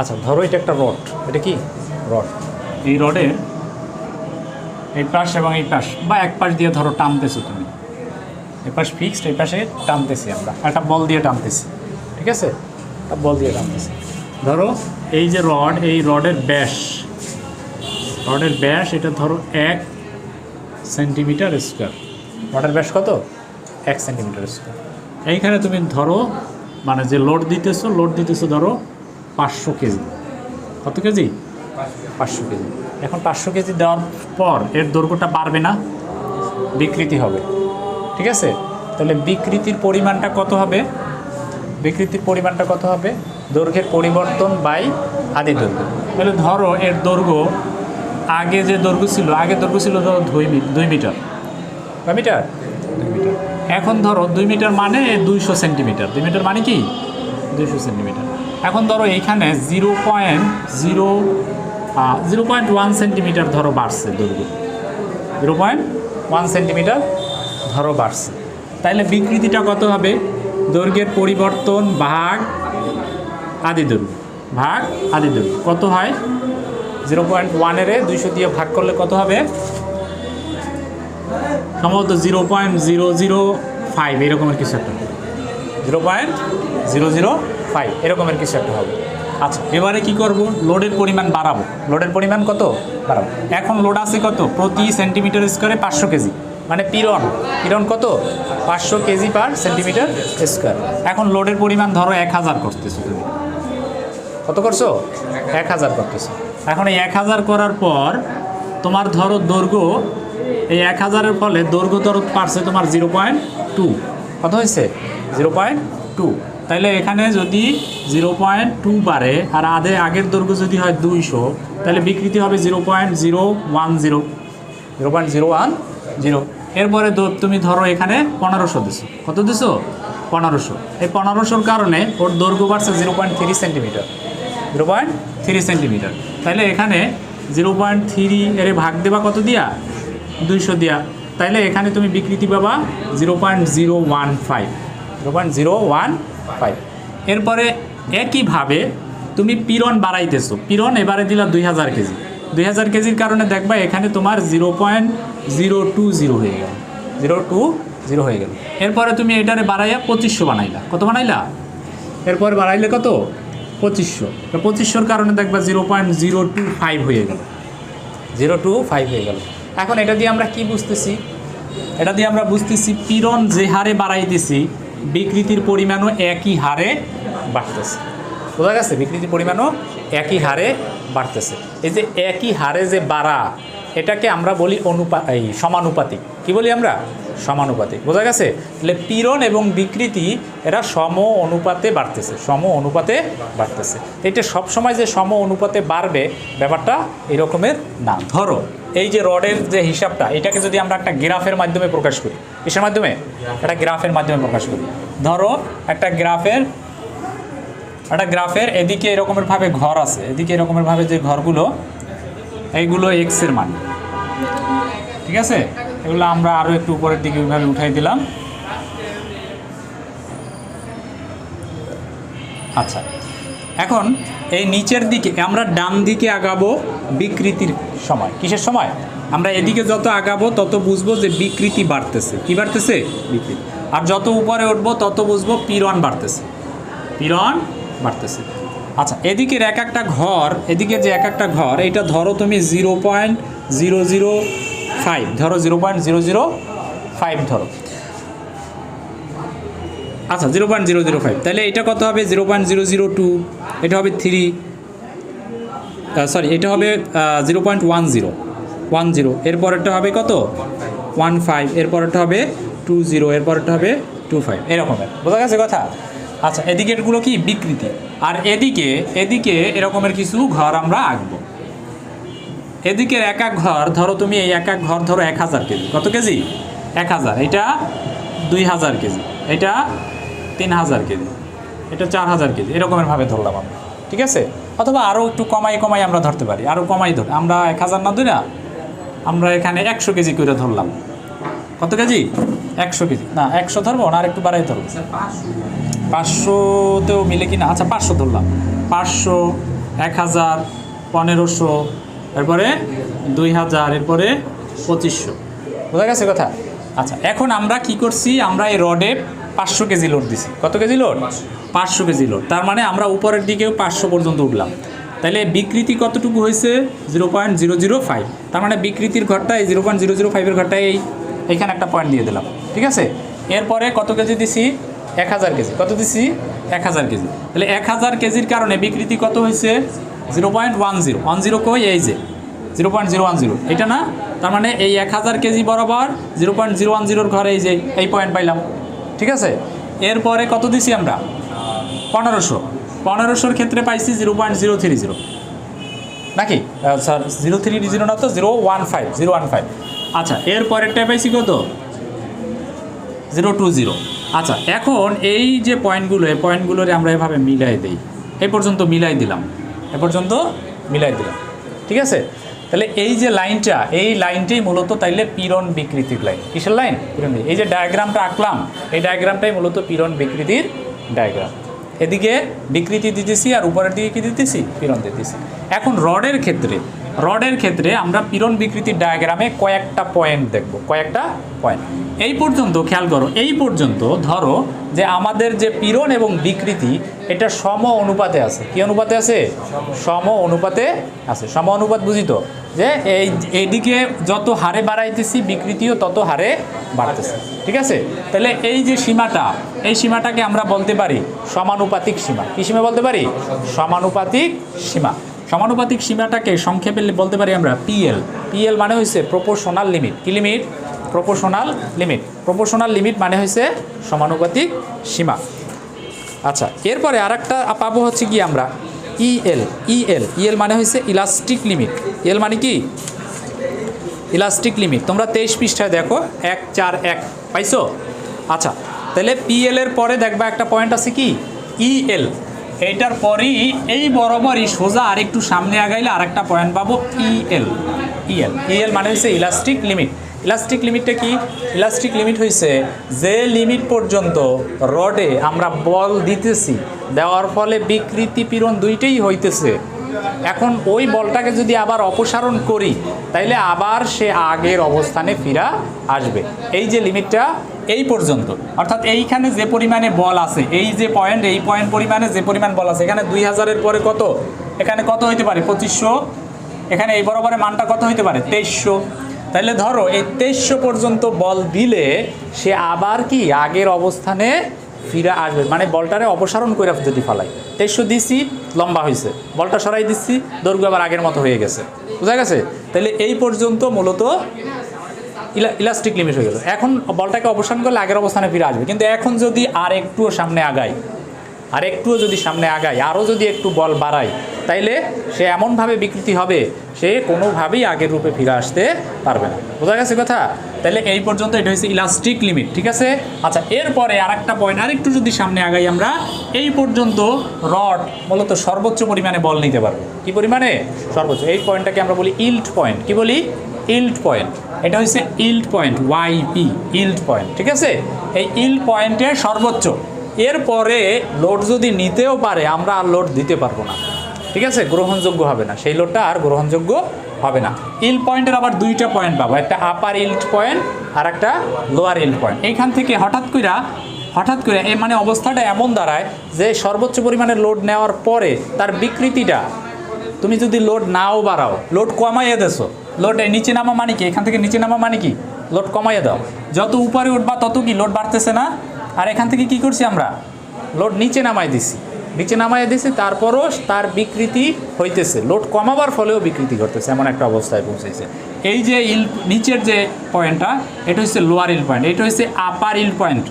আচ্ছা ধরো এটা একটা রড, এটা কি রড, এই রডের এই পাশ এবং এই পাশ বা এক পাশ দিয়ে ধরো টানতেছো তুমি, এই পাশ ফিক্সড, এই পাশে টানতেছি আমরা, একটা বল দিয়ে টানতেছি, ঠিক আছে, একটা বল দিয়ে টানতেছি। ধরো এই যে রড, এই রডের ব্যাস, রডের ব্যাস এটা ধরো 1 সেন্টিমিটার স্কোয়ার। রডের ব্যাস কত? 1 সেন্টিমিটার স্কোয়ার। এইখানে তুমি ধরো মানে যে লোড দিতেছো ধরো 500 কেজি। কত কেজি? 500 কেজি। এখন 500 কেজি দেওয়ার পর এর দৈর্ঘ্যটা বাড়বে না, বিকৃতি হবে, ঠিক আছে? তাহলে বিকৃতির পরিমাণটা কত হবে? বিকৃতির পরিমাণটা কত হবে? দৈর্ঘ্যের পরিবর্তন বাই আদি দৈর্ঘ্য। তাহলে ধরো এর দৈর্ঘ্য আগে যে দৈর্ঘ্য ছিল, আগে দৈর্ঘ্য ছিল ধরো 2 মিটার, কয় মিটার? 2 মিটার। এখন ধরো 2 মিটার মানে 200 সেন্টিমিটার, 2 মিটার মানে কি 200 সেন্টিমিটার। এখন ধরো এইখানে 0.1 সেন্টিমিটার ধরো বাড়ছে দৈর্ঘ্য, 0.1 সেন্টিমিটার ধরো বাড়ছে। তাইলে বিকৃতিটা কত হবে? দৈর্ঘ্যের পরিবর্তন ভাগ আদি দৈর্ঘ্য, ভাগ আদি দৈর্ঘ্য কত হয়? 0.1 এর 200 দিয়ে ভাগ করলে কত হবে? সম্ভবত 0.005 এরকমের কিছু একটা হবে, 0.005 এরকমের কিছু একটা হবে। আচ্ছা এবারে কি করব? লোডের পরিমাণ বাড়াবো। লোডের পরিমাণ কত বাড়াবো? এখন লোড আছে কত? প্রতি সেন্টিমিটার স্কোয়ারে 500 কেজি, মানে পীড়ন, পীড়ন কত? 500 কেজি পার সেন্টিমিটার স্কোয়ার। এখন লোডের পরিমাণ ধরো 1000 করতেছো তুমি, কত করছো? 1000 করতেছো। এখন এই 1000 করার পর তোমার ধরো দৈর্ঘ্য, এই 1000-এর ফলে দৈর্ঘ্য ধরো পারছে তোমার 0.2, কত হয়েছে? 0.2। তাইলে এখানে যদি 0.2 বাড়ে আর আগের দৈর্ঘ্য যদি হয় 200, তাহলে বিকৃতি হবে 0.010, 0.010। এরপরে তুমি ধরো এখানে 1500 দিছো, কত দিছো? 1500। এই 1500-র কারণে ওর দৈর্ঘ্য বাড়ছে 0.3 সেন্টিমিটার, 0.3 সেন্টিমিটার। তাহলে এখানে 0.3 এর ভাগ দেবা কত দিয়া? 200 দিয়া। তাইলে এখানে তুমি বিকৃতি পাবা 0.015, 0.015। এরপরে একইভাবে তুমি পীড়ন বাড়াইতেছো, পীড়ন এবারে দিলা 2000 কেজি, 2000 কেজির কারণে দেখবা এখানে তোমার 0.020 হয়ে গেল, 020 হয়ে গেল। এরপরে তুমি এটারে বাড়াইয়া 2500 বানাইলা, কত বানাইলা? এরপরে বাড়াইলে কত? 2500। 2500-র কারণে দেখবা 0.025 হয়ে গেল, 025 হয়ে গেল। এখন এটা দিয়ে আমরা কি বুঝতেছি? এটা দিয়ে আমরা বুঝতেছি পীড়ন যে হারে বাড়াইতেছি বিকৃতির পরিমাণও একই হারে বাড়তেছে। বোঝা গেছে? বিকৃতির পরিমাণও একই হারে বাড়তেছে। এই যে একই হারে যে বাড়া, এটাকে আমরা বলি সমানুপাতিক। কি বলি আমরা? সমানুপাতিক। বোঝা গেছে? তাহলে পীড়ন এবং বিকৃতি এরা সম অনুপাতে বাড়তেছে, সম অনুপাতে বাড়তেছে। এটা সবসময় যে সম অনুপাতে বাড়বে ব্যাপারটা এরকমের না। ধরো এই যে রডের যে হিসাবটা, এটাকে যদি আমরা একটা গ্রাফের মাধ্যমে প্রকাশ করি, কিসের মাধ্যমে? একটা গ্রাফের মাধ্যমে প্রকাশ করি। ধরো একটা গ্রাফের এদিকে এরকমের ভাবে ঘর আছে, এদিকে এরকমের ভাবে যে ঘরগুলো, এইগুলো এক্সের মান, ঠিক আছে? এগুলো আমরা আরও একটু উপরের দিকে ওইভাবে উঠাই দিলাম। আচ্ছা এখন এই নিচের দিকে আমরা ডান দিকে আগাবো বিকৃতির সময়। কিসের সময়? আমরা এদিকে যত আগাবো তত বুঝবো যে বিকৃতি বাড়তেছে। কি বাড়তেছে? বিকৃতি। আর যত উপরে উঠবো তত বুঝবো পীড়ন বাড়তেছে, পীড়ন বাড়তেছে। আচ্ছা এদিকের এক একটা ঘর, এদিকে যে এক একটা ঘর, এইটা ধরো তুমি 0.005 ধরো, 0.005 ধরো। আচ্ছা 0.005, তাহলে এটা কত হবে? 0.002, এটা হবে 3, সরি এটা হবে 0.10, এরপরেরটা হবে কত? 15, এরপরেরটা হবে 20, এরপরেরটা হবে 25, এরকমের। বোঝা গেছে কথা? আচ্ছা এদিকেরগুলো কি? বিকৃতি। আর এদিকে এরকমের কিছু ঘর আমরা আঁকবো। এদিকের এক এক ঘর ধরো তুমি, এই এক এক ঘর ধরো 1000 কেজি। কত কেজি? 1000। এটা 2000 কেজি, এটা 3000 কেজি, এটা 4000 কেজি, এরকমের ভাবে ধরলাম আমরা, ঠিক আছে? অথবা আরও একটু কমাই আমরা ধরতে পারি, আরও কমাই ধর, আমরা 1000 না ধরি না, আমরা এখানে 100 কেজি করে ধরলাম। কত কেজি? 100 কেজি না, 100 ধরবো না, আর একটু বাড়াই ধরবো, 500তেও মিলে কি না? আচ্ছা 500 ধরলাম, 500, 1000, 1500, এরপরে 2000, এরপরে 2500। বোঝা গেছে কথা? আচ্ছা, এখন আমরা কি করছি, আমরা এই রডে 500 কেজি লোড দিছি। কত কেজি লোড? 500 KG load. তার মানে আমরা উপরের দিকেও 500 পর্যন্ত উঠলাম। তাহলে বিকৃতি কতটুকু হয়েছে? 0.005। তার মানে বিকৃতির ঘরটায় 0.005-এর ঘরটায় এইখানে একটা পয়েন্ট দিয়ে দিলাম, ঠিক আছে? এরপরে কত কেজি দিছি? 1000 কেজি। কত দিছি? 1000 কেজি। তাহলে 1000 কেজির কারণে বিকৃতি কত হয়েছে? 0.10। 10 কই? এই যে 0.010, এটা না? তার মানে এই 1000 কেজি বরাবর 0.010-এর ঘরে এই যে এই পয়েন্ট পাইলাম, ঠিক আছে? এরপরে কত দিছি আমরা? 1500। 1500-র ক্ষেত্রে পাইছি 0.030, নাকি? স্যার 030 না তো, 015। আচ্ছা, এরপরেরটা পাইছি কত? 020। আচ্ছা, এখন এই যে পয়েন্টগুলো, এই পয়েন্টগুলোরে আমরা এভাবে মিলাই দিই। এই পর্যন্ত মিলাই দিলাম, ঠিক আছে? তাহলে এই যে লাইনটা, এই লাইনটাই মূলত তাইলে পীড়ন বিকৃতির লাইন। কিসের লাইন? পীড়ন। এই যে ডায়াগ্রামটা আঁকলাম, এই ডায়াগ্রামটাই মূলত পীড়ন বিকৃতির ডায়াগ্রাম। এদিকে বিকৃতি দিতেছি আর উপরের দিকে কি দিতেছি? পীড়ন দিতেছি। এখন রডের ক্ষেত্রে আমরা পীড়ন বিকৃতির ডায়াগ্রামে কয়েকটা পয়েন্ট দেখব, কয়েকটা পয়েন্ট। এই পর্যন্ত খেয়াল করো, এই পর্যন্ত ধরো যে আমাদের যে পীড়ন এবং বিকৃতি এটা সম অনুপাতে আছে। কি অনুপাতে আছে? সম অনুপাতে আছে। সম অনুপাত বুঝি তো, যে এইদিকে যত হারে বাড়াইতেছি বিকৃতিও তত হারে বাড়তেছে, ঠিক আছে? তাহলে এই যে সীমাটা, এই সীমাটাকে আমরা বলতে পারি সমানুপাতিক সীমা। কি সীমা বলতে পারি? সমানুপাতিক সীমা। সমানুপাতিক সীমাটাকে সংক্ষেপে বলতে পারি আমরা পিএল। পিএল মানে হচ্ছে প্রপোর্শনাল লিমিট। কি limit? Proportional limit. Proportional limit মানে হচ্ছে সমানুপাতিক সীমা। আচ্ছা, এরপরে আরেকটা পাবো হচ্ছে কি আমরা ইএল। ইএল মানে হচ্ছে ইলাস্টিক লিমিট। ইএল মানে কি? Elastic limit. তোমরা 23 পৃষ্ঠায় দেখো, 141 পাইছো? আচ্ছা, তাহলে পিএল এর পরে দেখবা একটা পয়েন্ট আছে কি? ইএল। এইটার পরেই এই বরাবরই সোজা আরেকটু সামনে আগাইলে আরেকটা পয়েন্ট পাবো ইএল মানে হচ্ছে ইলাস্টিক লিমিট। ইলাস্টিক লিমিটটা কি? ইলাস্টিক লিমিট হইছে যে লিমিট পর্যন্ত রডে আমরা বল দিতেছি, দেওয়ার ফলে বিকৃতি পীড়ন দুইটাই হইতেছে। এখন ওই বলটাকে যদি আবার অপসারণ করি তাইলে আবার সে আগের অবস্থানে ফিরা আসবে। এই যে লিমিটটা এই পর্যন্ত, অর্থাৎ এইখানে যে পরিমাণে বল আছে, এই যে পয়েন্ট, এই পয়েন্ট পরিমাণে যে পরিমাণ বল আছে, এখানে 2000-এর পরে কত? এখানে কত হইতে পারে? 2500। এখানে এই বরাবরের মানটা কত হইতে পারে? 2300। তাহলে ধরো এই 2300 পর্যন্ত বল দিলে সে আবার কি আগের অবস্থানে ফিরে আসবে। মানে বলটারে অপসারণ করে যদি ফেলাই, 2300 দিছি, লম্বা হয়েছে, বলটা সরাই দিচ্ছি, দৈর্ঘ্য আবার আগের মতো হয়ে গেছে। বুঝা গেছে? তাহলে এই পর্যন্ত মূলত ইলাস্টিক লিমিট হয়ে গেল। এখন বলটাকে অপসারণ করলে আগের অবস্থানে ফিরে আসবে। কিন্তু এখন যদি আর একটুও সামনে আগাই, আরও যদি একটু বল বাড়াই, তাইলে সে এমনভাবে বিকৃতি হবে, সে কোনোভাবেই আগের রূপে ফিরে আসতে পারবে না। বোঝা গেছে কথা? তাহলে এই পর্যন্ত এটা হচ্ছে ইলাস্টিক লিমিট, ঠিক আছে? আচ্ছা, এরপরে আরেকটা পয়েন্ট, আরেকটু যদি সামনে আগাই আমরা, এই পর্যন্ত রড মূলত সর্বোচ্চ পরিমাণে বল নিতে পারবে। কি পরিমাণে? সর্বোচ্চ। এই পয়েন্টটাকে আমরা বলি ইল্ড পয়েন্ট। কি বলি? Yield point. এটা হচ্ছে yield point, YP, yield point, ঠিক আছে? এই ইল্ড পয়েন্টের সর্বোচ্চ। এরপরে লোড যদি নিতেও পারে, আমরা আর লোড দিতে পারবো না, ঠিক আছে? গ্রহণযোগ্য হবে না, সেই লোডটা আর গ্রহণযোগ্য হবে না। ইল্ড পয়েন্টের আবার দুইটা পয়েন্ট পাবো, একটা আপার ইল্ড পয়েন্ট আর একটা লোয়ার ইল্ড পয়েন্ট। এইখান থেকে হঠাৎ করে এই মানে অবস্থাটা এমন দাঁড়ায় যে সর্বোচ্চ পরিমাণে লোড নেওয়ার পরে তার বিকৃতিটা, তুমি যদি লোড নাও বাড়াও, লোড কমাইয়ে দেছো, লোড নিচে নামা মানে কি? এখান থেকে নিচে নামা মানে কি? লোড কমাইয়ে দাও। যত উপরে উঠবা তত কি লোড বাড়তেছে না? আর এখান থেকে কি করছি আমরা? লোড নিচে নামাই দিছি, তারপরও তার বিকৃতি হইতেছে। লোড কমাবার ফলেও বিকৃতি ঘটতেছে, এমন একটা অবস্থায় পৌঁছেছে। এই যে নিচের যে পয়েন্টটা, এটা হচ্ছে লোয়ার ইল্ড পয়েন্ট, এটা হচ্ছে আপার ইল্ড পয়েন্ট,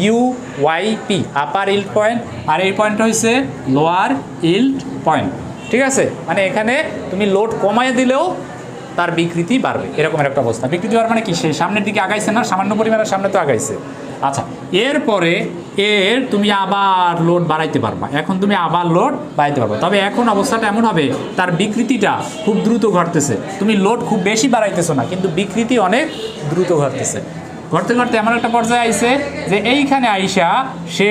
ইউওয়াইপি, আপার ইল্ড পয়েন্ট। আর এই পয়েন্টটা হচ্ছে লোয়ার ইল্ড পয়েন্ট, ঠিক আছে? মানে এখানে তুমি লোড কমায় দিলেও তার বিকৃতি বাড়বে, এরকমের একটা অবস্থা। বিকৃতি বাড়বে মানে কি? সে সামনের দিকে আগাইছে না, সামান্য পরিমাণের সামনে তো আগাইছে। আচ্ছা, এরপরে তুমি আবার লোড বাড়াইতে পারবা। এখন তুমি আবার লোড বাড়াইতে পারবা, তবে এখন অবস্থাটা এমন হবে তার বিকৃতিটা খুব দ্রুত ঘটতেছে। তুমি লোড খুব বেশি বাড়াইতেছো না, কিন্তু বিকৃতি অনেক দ্রুত ঘটতেছে। ঘটতে এমন একটা পর্যায়ে আইছে যে এইখানে আইসা সে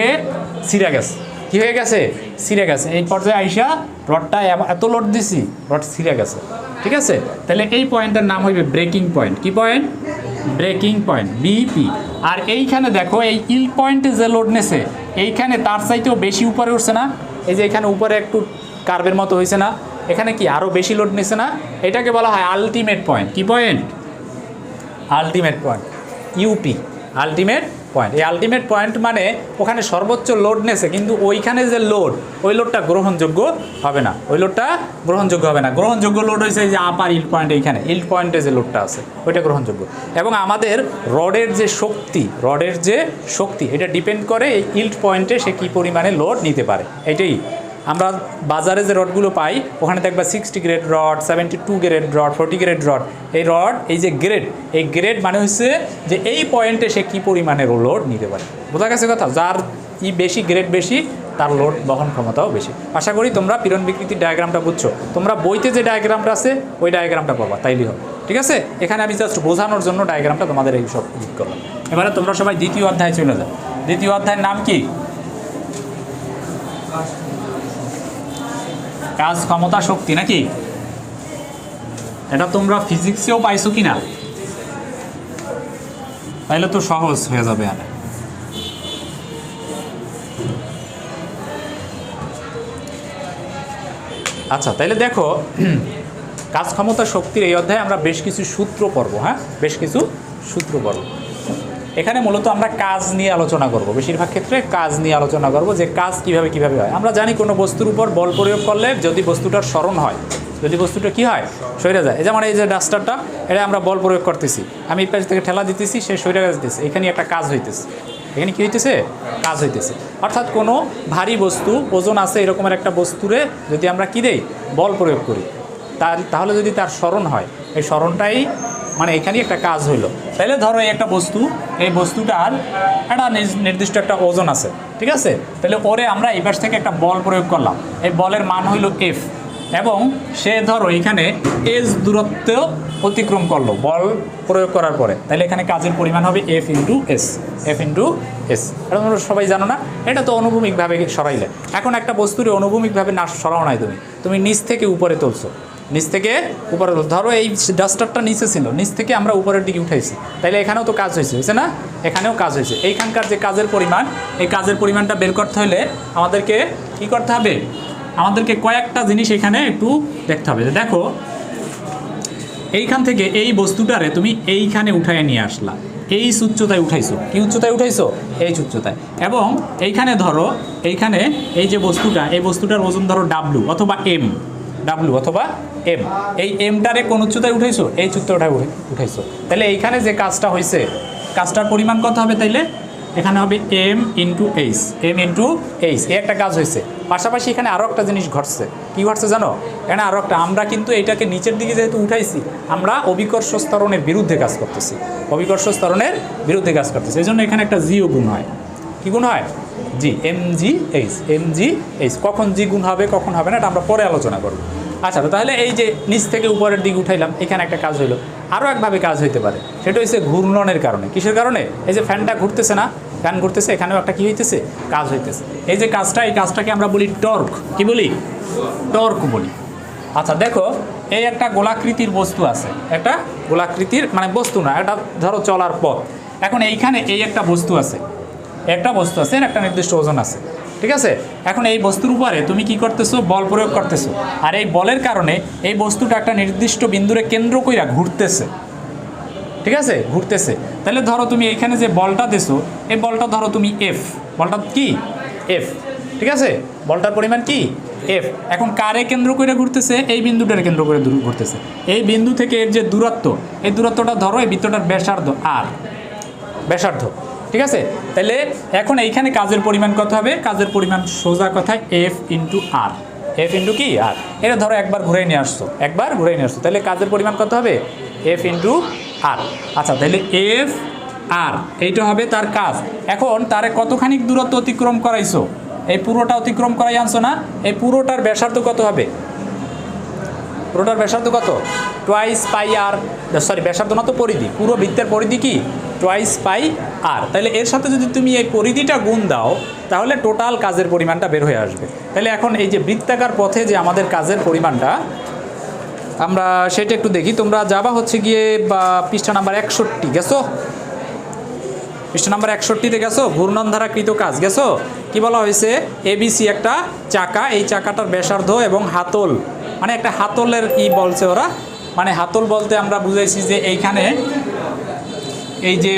ছিঁড়ে গেছে। কি কী হয়ে গেছে, ছিঁড়ে গেছে। এই পর্যায়ে আইসা রডটা এত লোড দিছি, রড ছিঁড়ে গেছে। ঠিক আছে, তাহলে এই পয়েন্টের নাম হইবে ব্রেকিং পয়েন্ট। কি পয়েন্ট? Breaking point, BP. আর এইখানে দেখো এই ইল পয়েন্টে যে লোড নেছে এইখানে তার চাইতেও বেশি উপরে উঠছে না, এই যে এখানে উপরে একটু কার্ভের মতো হয়েছে না, এখানে কি আরও বেশি লোড নিছে না, এটাকে বলা হয় আলটিমেট পয়েন্ট। কি point? Ultimate point, UP, ultimate point. এই আলটিমেট পয়েন্ট মানে ওখানে সর্বোচ্চ লোড নেছে, কিন্তু ওইখানে যে লোড, ওই লোডটা গ্রহণযোগ্য হবে না, ওই লোডটা গ্রহণযোগ্য হবে না। গ্রহণযোগ্য লোড হয়েছে এই যে আপার ইল্ড পয়েন্ট, এইখানে ইল্ড পয়েন্টে যে লোডটা আছে ওইটা গ্রহণযোগ্য। এবং আমাদের রডের যে শক্তি এটা ডিপেন্ড করে এই ইল্ড পয়েন্টে সে কী পরিমাণে লোড নিতে পারে। এটাই আমরা বাজারে যে রডগুলো পাই ওখানে দেখবা 60 grade rod, 72 grade rod, 40 grade rod. এই রড, এই যে গ্রেড, এই গ্রেড মানে হচ্ছে যে এই পয়েন্টে সে কী পরিমাণে লোড নিতে পারে। বোঝা গেছে কথা? যার বেশি গ্রেড বেশি তার লোড বহন ক্ষমতাও বেশি। আশা করি তোমরা পীড়ন বিকৃতির ডায়াগ্রামটা বুঝছো। তোমরা বইতে যে ডায়াগ্রামটা আছে ওই ডায়াগ্রামটা পাবা, তাইলেই হবে। ঠিক আছে, এখানে আমি জাস্ট বোঝানোর জন্য ডায়াগ্রামটা তোমাদের এই সব দিক করলাম। এবারে তোমরা সবাই দ্বিতীয় অধ্যায়ে চলে যাও। দ্বিতীয় অধ্যায়ের নাম কি? কাজ, ক্ষমতা, শক্তি, নাকি? এটা তোমরা ফিজিক্সেও পাইছো কি না? তাইলে তো সহজ হয়ে যাবে। আচ্ছা, তাইলে দেখো কাজ, ক্ষমতা, শক্তির এই অধ্যায়ে আমরা বেশ কিছু সূত্র পড়ব। হ্যাঁ, বেশ কিছু সূত্র পড়ব। এখানে মূলত আমরা কাজ নিয়ে আলোচনা করব, বেশিরভাগ ক্ষেত্রে কাজ নিয়ে আলোচনা করব, যে কাজ কিভাবে হয়। আমরা জানি কোনো বস্তুর উপর বল প্রয়োগ করলে যদি বস্তুটার স্মরণ হয়, যদি বস্তুটা কী হয়, সরে যায়। যেমন এই যে ডাস্টারটা, এটা আমরা বল প্রয়োগ করতেছি, আমি এই পাশ থেকে ঠেলা দিতেছি, সে সরে যেতেছে, এখানে একটা কাজ হইতেছে। এখানে কী হইতেছে? কাজ হইতেছে। অর্থাৎ কোনো ভারী বস্তু, ওজন আছে এরকমের একটা বস্তুরে যদি আমরা কী দেই, বল প্রয়োগ করি, তাহলে যদি তার স্মরণ হয়, এই স্মরণটাই মানে এখানেই একটা কাজ হইলো। তাহলে ধরো এই একটা বস্তু, এই বস্তুটার একটা নির্দিষ্ট একটা ওজন আছে। ঠিক আছে, তাহলে ওরে আমরা এই পাশ থেকে একটা বল প্রয়োগ করলাম, এই বলের মান হইল এফ, এবং সে ধরো এখানে এস দূরত্ব অতিক্রম করলো বল প্রয়োগ করার পরে, তাহলে এখানে কাজের পরিমাণ হবে এফ ইন্টু এস। এটা তোমরা সবাই জানো না? এটা তো অনুভূমিকভাবে সরাইলে। এখন একটা বস্তুরে অনুভূমিকভাবে না সরাও নাই, তুমি নিচ থেকে উপরে তুলছো, নিচ থেকে উপরে, ধরো এই ডাস্টারটা নিচে ছিল, নিচ থেকে আমরা উপরের দিকে উঠাইছি, তাইলে এখানেও তো কাজ হয়েছে না? এখানেও কাজ হয়েছে। এইখানকার যে কাজের পরিমাণ, এই কাজের পরিমাণটা বের করতে হলে আমাদেরকে কী করতে হবে? আমাদেরকে কয়েকটা জিনিস এখানে একটু দেখতে হবে। দেখো এইখান থেকে এই বস্তুটারে তুমি এইখানে উঠায় নিয়ে আসলা, এই উচ্চতায় উঠাইছো। কি উচ্চতায় উঠাইছো? এই উচ্চতায়। এবং এইখানে ধরো, এইখানে এই যে বস্তুটা, এই বস্তুটার ওজন ধরো ডাব্লু অথবা এম, এই এমটারে কোন উচ্চতায় উঠাইছো? এই উচ্চতায় উঠাইছো। তাহলে এইখানে যে কাজটা হয়েছে, কাজটার পরিমাণ কত হবে? তাইলে এখানে হবে এম ইন্টু এইচ, এই একটা কাজ হয়েছে। পাশাপাশি এখানে আরও একটা জিনিস ঘটছে। কি ঘটছে জানো? এখানে আরও একটা, আমরা কিন্তু এইটাকে নিচের দিকে যেহেতু উঠাইছি, আমরা অভিকর্ষ স্তরণের বিরুদ্ধে কাজ করতেছি, এই জন্য এখানে একটা জিও গুণ হয়। কি গুণ হয়? জি, এম জি এইচ। কখন জি গুণ হবে, কখন হবে না, এটা আমরা পরে আলোচনা করব। আচ্ছা, তাহলে এই যে নিচ থেকে উপরের দিকে উঠাইলাম, এখানে একটা কাজ হইলো। আরও একভাবে কাজ হইতে পারে, সেটা হচ্ছে ঘূর্ণনের কারণে। কিসের কারণে? এই যে ফ্যানটা ঘুরতেছে না, ফ্যান ঘুরতেছে, এখানেও একটা কী হইতেছে? কাজ হইতেছে। এই যে কাজটা, এই কাজটাকে আমরা বলি টর্ক। কি বলি? টর্ক বলি। আচ্ছা দেখো, এই একটা গোলাকৃতির বস্তু আছে, একটা গোলাকৃতির মানে বস্তু না, এটা ধরো চলার পথ। এখন এইখানে এই একটা বস্তু আছে, একটা নির্দিষ্ট ওজন আছে। ঠিক আছে, এখন এই বস্তুর উপরে তুমি কি করতেছো? বল প্রয়োগ করতেছো। আর এই বলের কারণে এই বস্তুটা একটা নির্দিষ্ট বিন্দুরে কেন্দ্র কইরা ঘুরতেছে। ঠিক আছে, ঘুরতেছে। তাহলে ধরো তুমি এইখানে যে বলটা দিছো, এই বলটা ধরো তুমি এফ, বলটা কি? এফ। ঠিক আছে, বলটার পরিমাণ কি? এফ। এখন কারে কেন্দ্র করে ঘুরতেছে? এই বিন্দুটার কেন্দ্র করে ঘুরতেছে। এই বিন্দু থেকে এর যে দূরত্ব, এই দূরত্বটা ধরো এই বৃত্তটার ব্যাসার্ধ আর, ব্যাসার্ধ। ঠিক আছে, তাহলে এখন এইখানে কাজের পরিমাণ কত হবে? কাজের পরিমাণ সোজা কথায় এফ ইন্টু আর, এফ ইন্টু কি? আর। এটা ধরো একবার ঘুরে নিয়ে আসছো, তাহলে কাজের পরিমাণ কত হবে? এফ ইন্টু আর। আচ্ছা, তাহলে এফ আর এইটা হবে তার কাজ। এখন তারে কতখানি দূরত্ব অতিক্রম করাইছো? এই পুরোটা অতিক্রম করাই আনছো না? এই পুরোটার ব্যাসার্ধ কত হবে? পুরোটার ব্যাসার্ধ কত? টোয়াইস পাই আর, সরি ব্যাসার্ধ না তো পরিধি, পুরো বৃত্তের পরিধি কি? টোয়াইস পাই আর। তাহলে এর সাথে যদি তুমি এই পরিধিটা গুণ দাও তাহলে টোটাল কাজের পরিমাণটা বের হয়ে আসবে। তাহলে এখন এই যে বৃত্তাকার পথে যে আমাদের কাজের পরিমাণটা আমরা সেটা একটু দেখি। তোমরা যাবা হচ্ছে গিয়ে বা পৃষ্ঠা নাম্বার 61 গেছো, পৃষ্ঠা নাম্বার 61তে গেছো, ঘূর্ণন দ্বারা কৃত কাজ গেছো। কি বলা হয়েছে, এবিসি একটা চাকা, এই চাকাটার ব্যাসার্ধ এবং হাতল, মানে একটা হাতলের বলছে ওরা, মানে হাতল বলতে আমরা বুঝাইছি যে এইখানে এই যে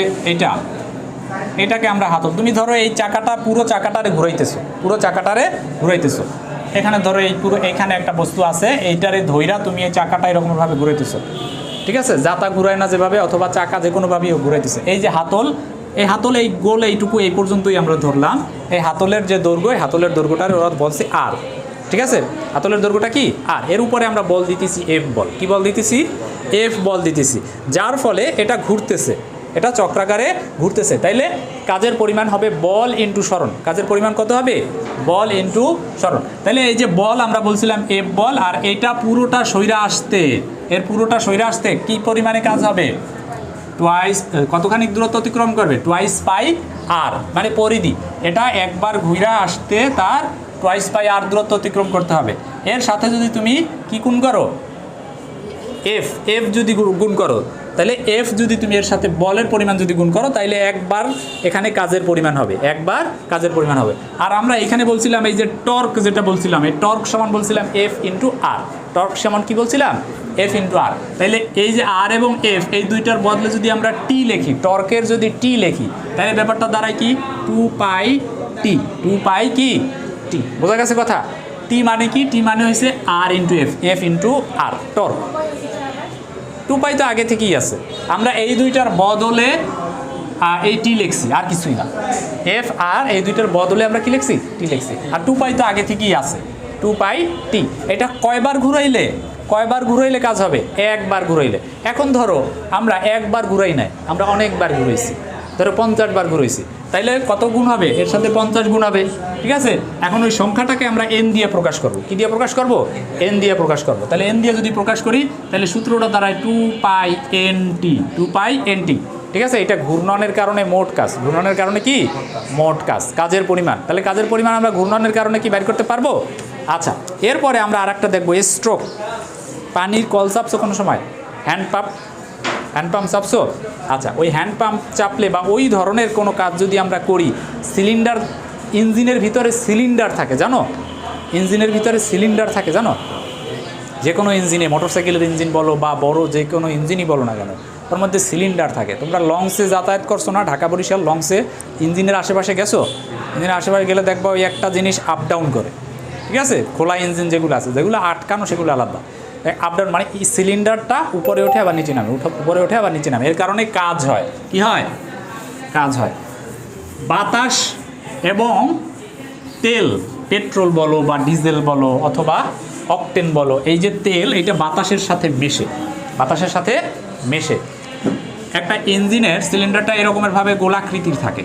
এটাকে আমরা হাতল। তুমি ধরো এই চাকাটা পুরো চাকাটারে ঘুরাইতেছো, পুরো চাকাটারে ঘুরাইতেছো, এখানে ধরো এই পুরো এখানে একটা বস্তু আছে, এইটারে ধইরা তুমি এই চাকাটা এরকমভাবে ঘুরাইতেছো, ঠিক আছে, যাতা ঘুরায় না যেভাবে, অথবা চাকা যে কোনোভাবেই ঘুরাইতেছে। এই যে হাতল, এই হাতল এই গোল এইটুকু এই পর্যন্তই আমরা ধরলাম। এই হাতলের যে দৈর্ঘ্য, এই হাতলের দৈর্ঘ্যটার ওরা বলছে আর, ঠিক আছে, হাতলের দৈর্ঘ্যটা কি আর। এর উপরে আমরা বল দিতেছি এফ বল, কি বল দিতেছি, এফ বল দিতেছি, যার ফলে এটা ঘুরতেছে, এটা চক্রাকারে ঘুরতেছে। তাইলে কাজের পরিমাণ হবে বল ইন্টু সরণ। কাজের পরিমাণ কত হবে, বল ইন্টু সরণ। তাহলে এই যে বল আমরা বলছিলাম এফ বল, আর এটা পুরোটা সইরা আসতে, এর পুরোটা সইরা আসতে কি পরিমাণে কাজ হবে, টোয়াইস, কতখানি দূরত্ব অতিক্রম করবে, টোয়াইস পাই আর, মানে পরিধি, এটা একবার ঘুরে আসতে তার টোয়াইস পাই আর দূরত্ব অতিক্রম করতে হবে। এর সাথে যদি তুমি কি গুণ করো, এফ যদি গুণ করো, তাহলে এফ যদি তুমি এর সাথে বলের পরিমাণ যদি গুণ করো, তাইলে একবার এখানে কাজের পরিমাণ হবে, একবার কাজের পরিমাণ হবে। আর আমরা এখানে বলছিলাম এই যে টর্ক, যেটা বলছিলাম এই টর্ক সমান বলছিলাম এফ ইন্টু আর, টর্ক সমান কি বলছিলাম, এফ ইন্টু আর। তাইলে এই যে আর এবং এফ এই দুইটার বদলে যদি আমরা টি লিখি, টর্কের যদি টি লিখি, তাহলে ব্যাপারটা দাঁড়ায় কি, 2 পাই টি, 2 পাই কি টি, বোঝা গেছে কথা। টি মানে কি, টি মানে হয়েছে আর ইন্টু এফ, এফ ইন্টু আর, টর্ক। 2 পাই তো আগে থেকেই আছে, আমরা এই দুইটার বদলে এই টি লিখছি, আর কিছুই না। এফ আর এই দুইটার বদলে আমরা কি লিখছি, টি লিখছি, আর 2 পাই তো আগে থেকেই আছে, 2 পাই টি। এটা কয়বার ঘুরাইলে কাজ হবে, একবার ঘুরাইলে। এখন ধরো আমরা একবার ঘুরাই নাই, আমরা অনেকবার ঘুরাইছি, ধরো 50 বার ঘুরাইছি, তাইলে কত গুণ হবে, এর সাথে 50 গুণ হবে, ঠিক আছে। এখন ওই সংখ্যাটাকে আমরা এন দিয়ে প্রকাশ করব, কি দিয়ে প্রকাশ করব, এন দিয়ে প্রকাশ করব। তাহলে এন দিয়ে যদি প্রকাশ করি, তাহলে সূত্রটা দাঁড়ায় 2 পাই এন টি, 2 পাই এন টি, ঠিক আছে। এটা ঘূর্ণনের কারণে মোট কাজ, ঘূর্ণনের কারণে কি, মোট কাজ, কাজের পরিমাণ। তাহলে কাজের পরিমাণ আমরা ঘূর্ণনের কারণে কি বের করতে পারবো। আচ্ছা, এরপরে আমরা আরেকটা দেখবো, স্ট্রোক। পানির কল চাপছো কোনো সময়, হ্যান্ড পাম্প চাপছো, আচ্ছা, ওই হ্যান্ড পাম্প চাপলে বা ওই ধরনের কোনো কাজ যদি আমরা করি, সিলিন্ডার, ইঞ্জিনের ভিতরে সিলিন্ডার থাকে জানো, ইঞ্জিনের ভিতরে সিলিন্ডার থাকে জানো, যে কোনো ইঞ্জিনে, মোটরসাইকেলের ইঞ্জিন বলো বা বড় যে কোনো ইঞ্জিনই বলো না কেন, ওর মধ্যে সিলিন্ডার থাকে। তোমরা লংসে যাতায়াত করছো না, ঢাকা বরিশাল লংসে, ইঞ্জিনের আশেপাশে গেছো, ইঞ্জিনের আশেপাশে গেলে দেখবা ওই একটা জিনিস আপ ডাউন করে, ঠিক আছে। খোলা ইঞ্জিন যেগুলো আছে, যেগুলো আটকানো সেগুলো আলাদা, আপ ডাউন মানে এই সিলিন্ডারটা উপরে ওঠে আবার নিচে নামে, উপরে ওঠে আবার নিচে নামে, এর কারণে কাজ হয়, কি হয়, কাজ হয়। বাতাস এবং তেল, পেট্রোল বলো বা ডিজেল বলো অথবা অকটেন বলো, এই যে তেল, এটা বাতাসের সাথে মেশে একটা ইঞ্জিনের সিলিন্ডারটা এরকমেরভাবে গোলাকৃতির থাকে,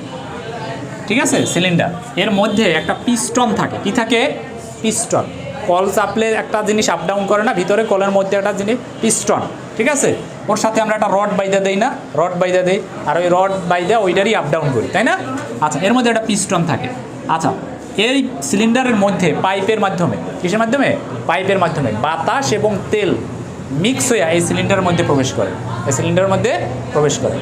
ঠিক আছে। সিলিন্ডার এর মধ্যে একটা পিস্টন থাকে, কি থাকে, পিস্টন। কল চাপলে একটা জিনিস আপ ডাউন করে না, ভিতরে কলের মধ্যে একটা জিনিস পিস্টন, ঠিক আছে। ওর সাথে আমরা একটা রড বাইদা দেই না, রড বাইদা দেই, আর ওই রড বাইদা ওইটারই আপ ডাউন করি, তাই না। আচ্ছা, এর মধ্যে একটা পিস্টন থাকে। আচ্ছা, এই সিলিন্ডারের মধ্যে পাইপের মাধ্যমে, কিসের মাধ্যমে, পাইপের মাধ্যমে বাতাস এবং তেল মিক্স হয়ে এই সিলিন্ডারের মধ্যে প্রবেশ করে, এই সিলিন্ডারের মধ্যে প্রবেশ করে।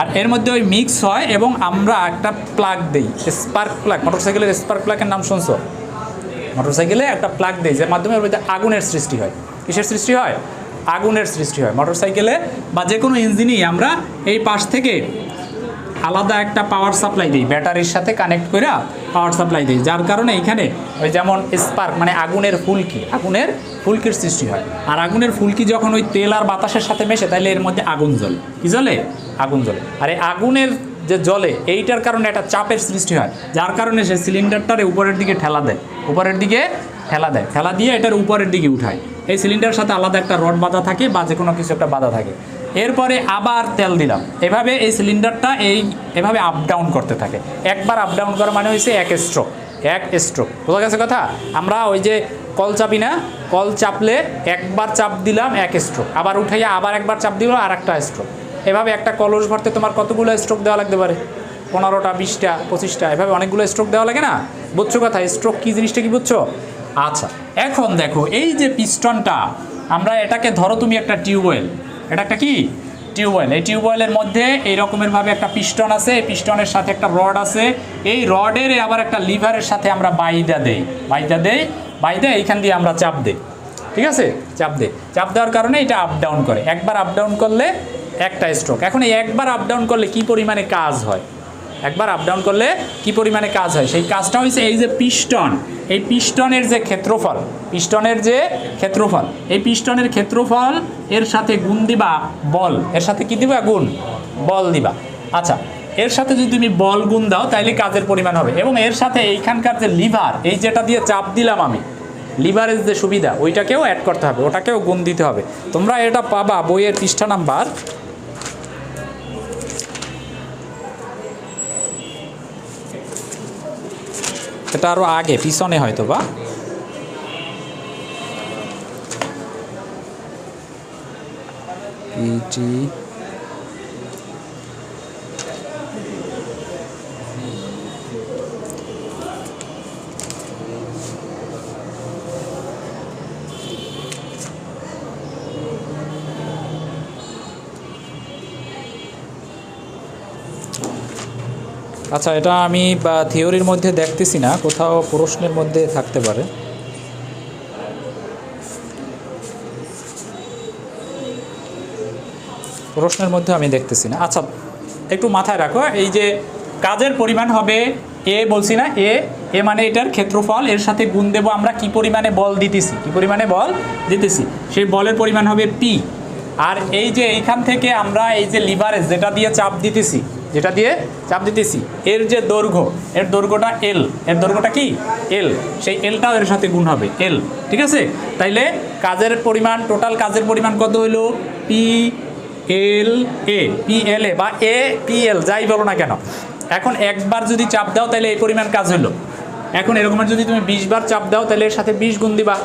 আর এর মধ্যে ওই মিক্স হয় এবং আমরা একটা প্লাগ দেই, স্পার্ক প্লাগ। মোটরসাইকেলের স্পার্ক প্লাগের নাম শুনছো, মোটরসাইকেলে একটা প্লাগ দেয় যার মাধ্যমে ওর মধ্যে আগুনের সৃষ্টি হয়। কিসের সৃষ্টি হয়, আগুনের সৃষ্টি হয় মোটরসাইকেলে বা যে কোনো ইঞ্জিনই। আমরা এই পাশ থেকে আলাদা একটা পাওয়ার সাপ্লাই দিই, ব্যাটারির সাথে কানেক্ট করে পাওয়ার সাপ্লাই দিই, যার কারণে এখানে ওই যেমন স্পার্ক মানে আগুনের ফুলকির সৃষ্টি হয়। আর আগুনের ফুলকি যখন ওই তেল আর বাতাসের সাথে মেশে, তাহলে এর মধ্যে আগুন জ্বলে, কি জ্বলে, আগুন জ্বলে। আর এই আগুনের যে জ্বলে, এইটার কারণে একটা চাপের সৃষ্টি হয়, যার কারণে সে সিলিন্ডারটারে উপরের দিকে ঠেলা দেয়, ঠেলা দিয়ে এটার উপরের দিকে উঠায়। এই সিলিন্ডারের সাথে আলাদা একটা রড বাঁধা থাকে বা যে কোনো কিছু একটা বাঁধা থাকে। এরপরে আবার তেল দিলাম, এভাবে এই সিলিন্ডারটা এভাবে আপ ডাউন করতে থাকে। একবার আপ ডাউন করা মানে হয়েছে এক স্ট্রোক, বোঝা গেছে কথা। আমরা ওই যে কল চাপি না, কল চাপলে একবার চাপ দিলাম এক স্ট্রোক, আবার উঠাইয়া আবার একবার চাপ দিল আর একটা স্ট্রোক, এভাবে একটা কলস ভরতে তোমার কতগুলো স্ট্রোক দেওয়া লাগতে পারে? 15টা, 20টা, 25টা, এভাবে অনেকগুলো স্ট্রোক দেওয়া লাগে না? বুঝছো কথা? স্ট্রোক কী জিনিসটা কি বুঝছো? আচ্ছা, এখন দেখো এই যে পিস্টনটা, আমরা এটাকে ধরো তুমি একটা টিউবওয়েল, এটা একটা কি টিউবওয়েল, এই টিউবওয়েলের মধ্যে এই রকমের ভাবে একটা পিস্টন আছে, এই পিস্টনের সাথে একটা রড আছে, এই রডের আবার একটা লিভারের সাথে আমরা বাইদা এইখান দিয়ে আমরা চাপ দিই, ঠিক আছে? চাপ দেওয়ার কারণে এটা আপ ডাউন করে, একবার আপ ডাউন করলে একটা স্ট্রোক। এখন এই একবার আপ ডাউন করলে কি পরিমাণে কাজ হয়, একবার আপ ডাউন করলে কি পরিমাণে কাজ হয়, সেই কাজটা হচ্ছে এই যে পিস্টন, এই পিস্টনের যে ক্ষেত্রফল, এই পিস্টনের ক্ষেত্রফল এর সাথে গুণ দিবা বল, এর সাথে কি দিবা? গুণ বল দিবা। আচ্ছা, এর সাথে যদি তুমি বল গুণ দাও তাহলে কাজের পরিমাণ হবে, এবং এর সাথে এইখানকার যে লিভার, এই যেটা দিয়ে চাপ দিলাম আমি, লিভারের যে সুবিধা ওইটাকেও অ্যাড করতে হবে, ওটাকেও গুণ দিতে হবে। তোমরা এটা পাবা বইয়ের পৃষ্ঠা নাম্বার, এটা আরও আগে পিছনে হয়তো বা, আচ্ছা এটা আমি বা থিওরির মধ্যে দেখতেছি না, কোথাও প্রশ্নের মধ্যে থাকতে পারে। প্রশ্নের মধ্যে আমি দেখতেছি না। আচ্ছা একটু মাথায় রাখো, এই যে কাজের পরিমাণ হবে এ, বলছি না এ মানে এটার ক্ষেত্রফল, এর সাথে গুণ দেবো আমরা কি পরিমাণে বল দিতেছি, সেই বলের পরিমাণ হবে পি। আর এই যে এইখান থেকে আমরা এই যে লিভারেজ যেটা দিয়ে চাপ দিতেছি, এর যে দৈর্ঘ্য, এর দৈর্ঘ্যটা এল, এর দৈর্ঘ্যটা কি এল, সেই এলটাও এর সাথে গুণ হবে এল, ঠিক আছে? তাইলে কাজের পরিমাণ, টোটাল কাজের পরিমাণ কত হইলো? পি এল এ বা এ পি এল যাই বলো না কেন। এখন একবার যদি চাপ দাও তাহলে এই পরিমাণ কাজ হলো। এখন এরকমের যদি তুমি 20 বার চাপ দাও তাহলে এর সাথে 20 গুণ দিবা,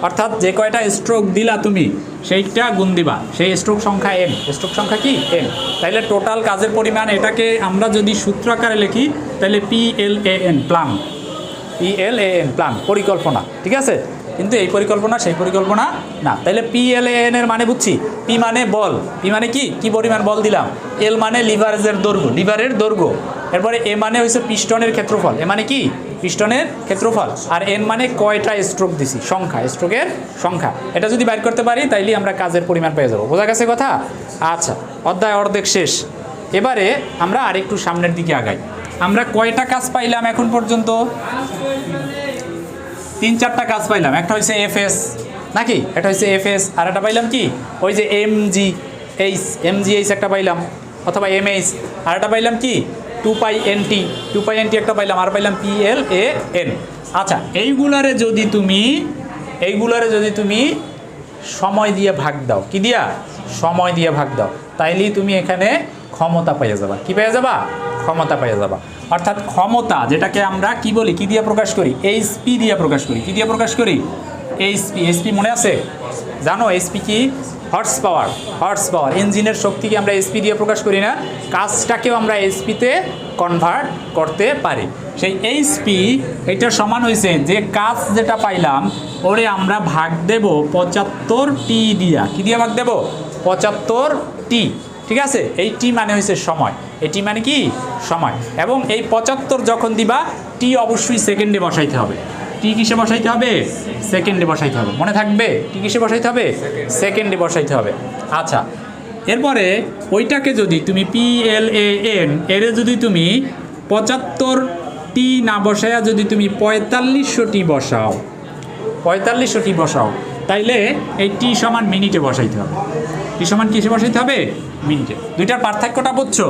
অর্থাৎ যে কয়টা স্ট্রোক দিলা তুমি সেইটা গুণ দিবা, সেই স্ট্রোক সংখ্যা এন, স্ট্রোক সংখ্যা কি এন। তাইলে টোটাল কাজের পরিমাণ, এটাকে আমরা যদি সূত্র আকারে লিখি তাহলে PLAN প্ল্যান, প্ল্যান পরিকল্পনা, ঠিক আছে? কিন্তু এই পরিকল্পনা সেই পরিকল্পনা না। তাহলে PLAN এর মানে বুঝছি, পি মানে বল, পি মানে কি পরিমাণ বল দিলাম, এল মানে লিভারের দৈর্ঘ্য, এরপরে এ মানে হচ্ছে পিস্টনের ক্ষেত্রফল, এ মানে কি পিস্টনের ক্ষেত্রফল, আর এন মানে কয়টা স্ট্রোক দিছি, স্ট্রোকের সংখ্যা। এটা যদি বাইর করতে পারি তাইলে আমরা কাজের পরিমাণ পেয়ে যাবো। বোঝা গেছে কথা? আচ্ছা, অধ্যায় অর্ধেক শেষ। এবারে আমরা আরেকটু সামনের দিকে আগাই। আমরা কয়টা কাজ পাইলাম এখন পর্যন্ত? 3-4টা কাজ পাইলাম। একটা হচ্ছে এফএস, নাকি? একটা হচ্ছে এফএস, আর একটা পাইলাম কি ওই যে এমজিএইচ একটা পাইলাম, অথবা এমএইচ, আর একটা পাইলাম কি 2πNT একটা পাইলাম, আর পাইলাম PLAN। আচ্ছা, এইগুলারে যদি তুমি সময় দিয়ে ভাগ দাও, কি দিয়া? সময় দিয়ে ভাগ দাও, তাইলেই তুমি এখানে ক্ষমতা পেয়ে যাবা। কি পেয়ে যাবা? ক্ষমতা পেয়ে যাবা। অর্থাৎ ক্ষমতা যেটাকে আমরা কি বলি, কি দিয়ে প্রকাশ করি? এইচপি দিয়ে প্রকাশ করি। কি দিয়ে প্রকাশ করি? এইচপি মনে আছে? জানো এইচপি কি? Horse power. ইঞ্জিনের শক্তিকে আমরা এইচপি দিয়ে প্রকাশ করি না, কাজটাকেও আমরা এইচপিতে কনভার্ট করতে পারি। সেই এইচপি এটা সমান হয়েছে যে কাজ যেটা পাইলাম ওরে আমরা ভাগ দেব 75T দিয়া। কি দিয়ে ভাগ দেব? 75T, ঠিক আছে? এই টি মানে হয়েছে সময়, এই টি মানে কি সময়। এবং এই 75 যখন দিবা, টি অবশ্যই সেকেন্ডে বসাইতে হবে। টি কিসে বসাইতে হবে? সেকেন্ডে বসাইতে হবে। মনে থাকবে? টি কিসে বসাইতে হবে? সেকেন্ডে বসাইতে হবে। আচ্ছা, এরপরে ওইটাকে যদি তুমি PLAN এর যদি তুমি 75T না বসায়া যদি তুমি 4500T বসাও, 4500T বসাও, তাইলে এই টি সমান মিনিটে বসাইতে হবে। টি সমান কিসে বসাইতে হবে? মিনিটে। দুইটার পার্থক্যটা বুঝছো?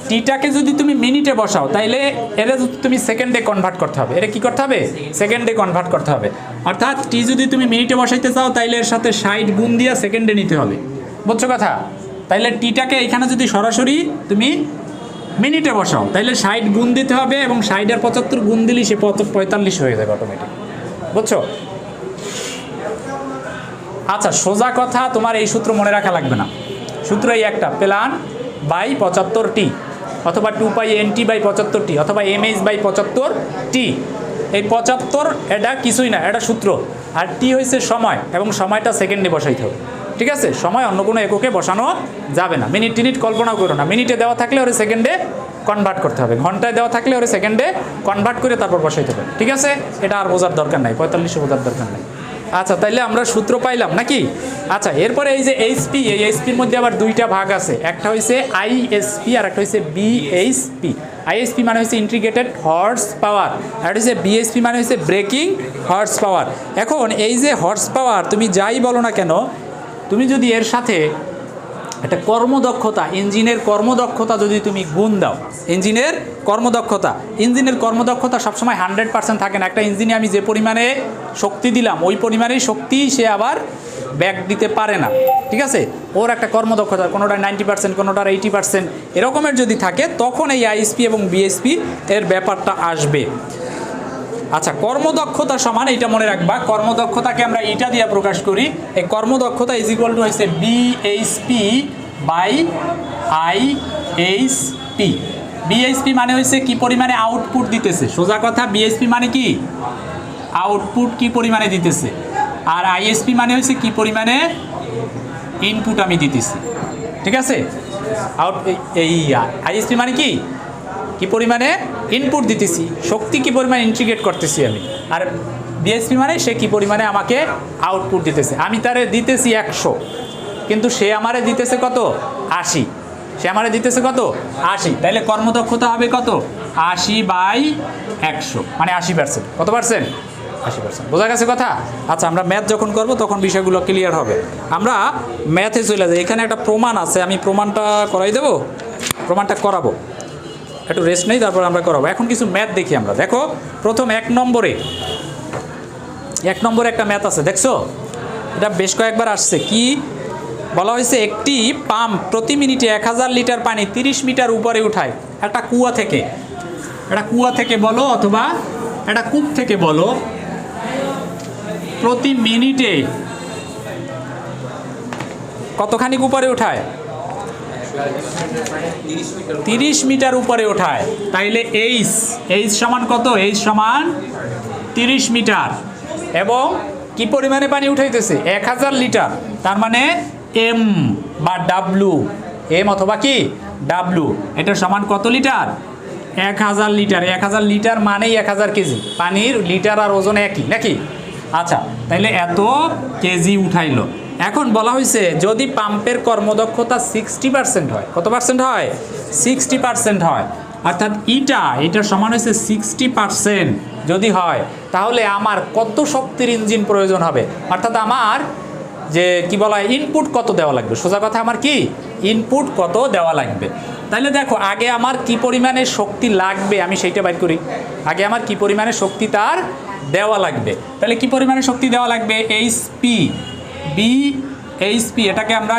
টিটাকে যদি তুমি মিনিটে বসাও তাইলে এরা তুমি সেকেন্ডে কনভার্ট করতে হবে। এটা কি করতে হবে? সেকেন্ডে কনভার্ট করতে হবে। অর্থাৎ টি যদি তুমি মিনিটে বসাইতে চাও তাইলে এর সাথে 60 গুণ দিয়ে সেকেন্ডে নিতে হবে। বুঝছো কথা? তাইলে টিটাকে এখানে যদি সরাসরি তুমি মিনিটে বসাও তাইলে 60 গুণ দিতে হবে, এবং 60 আর 75 গুণ দিলেই সে 45 হয়ে যাবে অটোমেটিক। বুঝছো? আচ্ছা, সোজা কথা, তোমার এই সূত্র মনে রাখা লাগবে না। সূত্র এই একটা, প্লান বাই 75t, অথবা 2πnt/75t, অথবা mh/75t। এই 75 এটা কিছুই না, এটা সূত্র, আর টি হয়েছে সময়, এবং সময়টা সেকেন্ডে বসাইতে হবে। ঠিক আছে, সময় অন্য কোনো এককে বসানো যাবে না। মিনিট টিনিট কল্পনাও করো না, মিনিটে দেওয়া থাকলে ওরে সেকেন্ডে কনভার্ট করতে হবে, ঘন্টায় দেওয়া থাকলে ওরে সেকেন্ডে কনভার্ট করে তারপর বসাইতে হবে। ঠিক আছে, এটা আর বোঝার দরকার নাই, 45 বোঝার দরকার নাই। আচ্ছা, তাইলে আমরা সূত্র পাইলাম নাকি? আচ্ছা, এরপরে এই যে এইচপি, এই এইচপির মধ্যে আবার দুইটা ভাগ আছে, একটা হচ্ছে আইএসপি আর একটা হচ্ছে বিএইচপি। আইএসপি মানে হচ্ছে ইন্টিগ্রেটেড হর্স পাওয়ার, আর হচ্ছে বিএইচপি মানে হচ্ছে ব্রেকিং হর্স পাওয়ার। এখন এই যে হর্স পাওয়ার তুমি যাই বলো না কেন, তুমি যদি এর সাথে একটা কর্মদক্ষতা, ইঞ্জিনের কর্মদক্ষতা যদি তুমি গুণ দাও, ইঞ্জিনের কর্মদক্ষতা সবসময় 100% থাকে না। একটা ইঞ্জিনে আমি যে পরিমাণে শক্তি দিলাম ওই পরিমাণেই শক্তি সে আবার ব্যাক দিতে পারে না। ঠিক আছে, ওর একটা কর্মদক্ষতা, কোনোটার 90%, কোনোটার 80% এরকমের যদি থাকে, তখন এই আইএসপি এবং বিএসপি এর ব্যাপারটা আসবে। আচ্ছা, কর্মদক্ষতা সমান, এইটা মনে রাখবা, কর্মদক্ষতাকে আমরা এটা দিয়ে প্রকাশ করি। এই কর্মদক্ষতা ইজ ইকুয়াল টু হচ্ছে বিএইচপি বাই আইএইচপি। বিএইচপি মানে হচ্ছে কি পরিমাণে আউটপুট দিতেছে, সোজা কথা, বিএইচপি মানে কি আউটপুট কি পরিমাণে দিতেছে, আর আইএসপি মানে হচ্ছে কি পরিমাণে ইনপুট আমি দিতেছি। ঠিক আছে, আইএসপি মানে কি পরিমাণে ইনপুট দিতেছি, শক্তি কি পরিমাণে ইন্টিগ্রেট করতেছি আমি, আর বিএসপি মানে সে কি পরিমাণে আমাকে আউটপুট দিতেছে। আমি তারে দিতেছি 100, কিন্তু সে আমারে দিতেছে কত, 80। সে আমারে দিতেছে কত, 80। তাইলে কর্মদক্ষতা হবে কত, 80/100, মানে 80%। কত পার্সেন্ট, 80%। বোঝা গেছে কথা? আচ্ছা, আমরা ম্যাথ যখন করব তখন বিষয়গুলো ক্লিয়ার হবে। আমরা ম্যাথে চলে যাই। এখানে একটা প্রমাণ আছে, আমি প্রমাণটা করাই দেব, প্রমাণটা করাবো, একটু রেস্ট নেই, তারপর আমরা করাবো। এখন কিছু ম্যাথ দেখি আমরা। দেখো, প্রথম 1 নম্বরে একটা ম্যাথ আছে, দেখছো? এটা বেশ কয়েকবার আসছে। কি বলা হয়েছে, একটি পাম্প প্রতি মিনিটে 1000 লিটার পানি 30 মিটার উপরে উঠায় একটা কুয়া থেকে বলো, অথবা একটা কূপ থেকে বলো, প্রতি মিনিটে কতখানি উপরে উঠায়, 30 মিটার উপরে ওঠায়। তাইলে এইচ সমান কত, এইচ সমান 30 মিটার, এবং কি পরিমাণে পানি উঠাইতেছে, 1000 লিটার। তার মানে এম বা ডাব্লু, এম অথবা কি ডাব্লু, এটা সমান কত লিটার, 1000 লিটার। 1000 লিটার মানেই 1000 কেজি। পানির লিটার আর ওজন একই নাকি? আচ্ছা, তাইলে এত কেজি উঠাইলো। এখন বলা হয়েছে যদি পাম্পের কর্মদক্ষতা 60% হয়, কত পার্সেন্ট হয়, 60% হয়, অর্থাৎ এটা সমান হয়েছে 60% যদি হয়, তাহলে আমার কত শক্তির ইঞ্জিন প্রয়োজন হবে, অর্থাৎ আমার যে কি বলা হয় ইনপুট কত দেওয়া লাগবে। সোজা কথা, আমার কি ইনপুট কত দেওয়া লাগবে। তাহলে দেখো, আগে আমার কি পরিমাণে শক্তি লাগবে আমি সেইটা বাইর করি। আগে আমার কি পরিমাণে শক্তি তার দেওয়া লাগবে। তাহলে কি পরিমাণে শক্তি দেওয়া লাগবে, বিএইচপি, এটাকে আমরা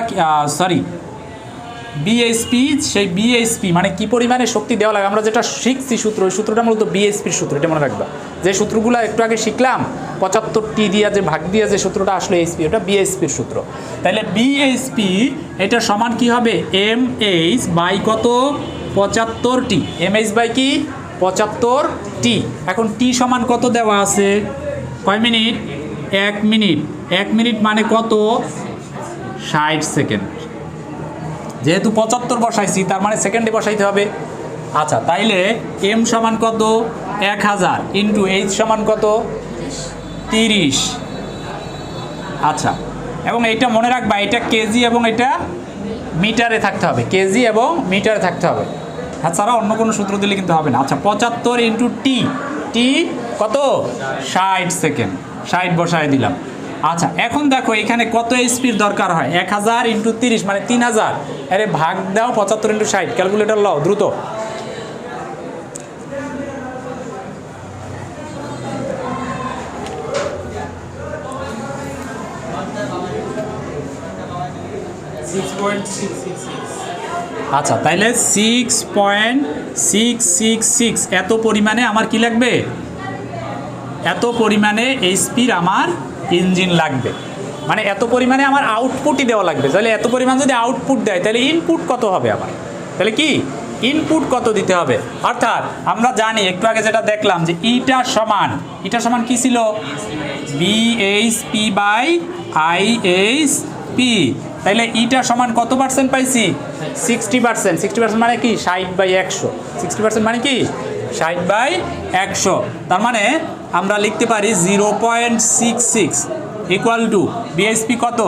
বিএইচপি, সেই বিএইচপি মানে কি পরিমাণে শক্তি দেওয়া লাগে, আমরা যেটা শিখছি সূত্র, ওই সূত্রটা মূলত বিএইচপির সূত্র, এটা মনে রাখবা। যে সূত্রগুলো একটু আগে শিখলাম 75টি দিয়া যে ভাগ দিয়া যে সূত্রটা আসলে এইচপি, ওটা বিএইচপির সূত্র। তাহলে বিএইচপি এটা সমান কি হবে, এমএইচ বাই কত, 75t, এমএইচ বাই কি 75t। এখন টি সমান কত দেওয়া আছে, কয় মিনিট, 1 মিনিট। 1 মিনিট মানে কত, 60 সেকেন্ড। যেহেতু 75 বসাইছি, তার মানে সেকেন্ডে বসাইতে হবে। আচ্ছা, তাইলে এম সমান কত, 1000 ইন্টু এইচ সমান কত, 30। আচ্ছা, এবং এইটা মনে রাখবা, এটা কেজি এবং এটা মিটারে থাকতে হবে, কেজি এবং মিটারে থাকতে হবে। এছাড়া অন্য কোনো সূত্র দিলে কিন্তু হবে না। আচ্ছা, 75 ইন্টু টি কত, 60 সেকেন্ড, 60 বসায় দিলাম। আচ্ছা, এখন দেখো এখানে কত এইচপির দরকার হয়, 1000 ইন্টু 30 মানে 3000। আরে ভাগ দাও 75 ইন্টু 60, ক্যালকুলেটর লাও দ্রুত। আচ্ছা, তাইলে 6.666 এত পরিমাণে আমার কি লাগবে, এত পরিমাণে এইচপির আমার ইঞ্জিন লাগবে। মানে এত পরিমাণে আমার আউটপুটই দেওয়া লাগবে। তাহলে এত পরিমাণ যদি আউটপুট দেয় তাহলে ইনপুট কত হবে আমার? তাহলে কি ইনপুট কত দিতে হবে? অর্থাৎ আমরা জানি একটু আগে যেটা দেখলাম যে ইটা সমান কি ছিল? BHP/IHP। তাইলে ইটা সমান কত পার্সেন্ট পাইছি? 60%। 60% মানে কি 60/100। 60% মানে কি 60/100। তার মানে আমরা লিখতে পারি 0.66 ইকুয়াল টু BHP কত?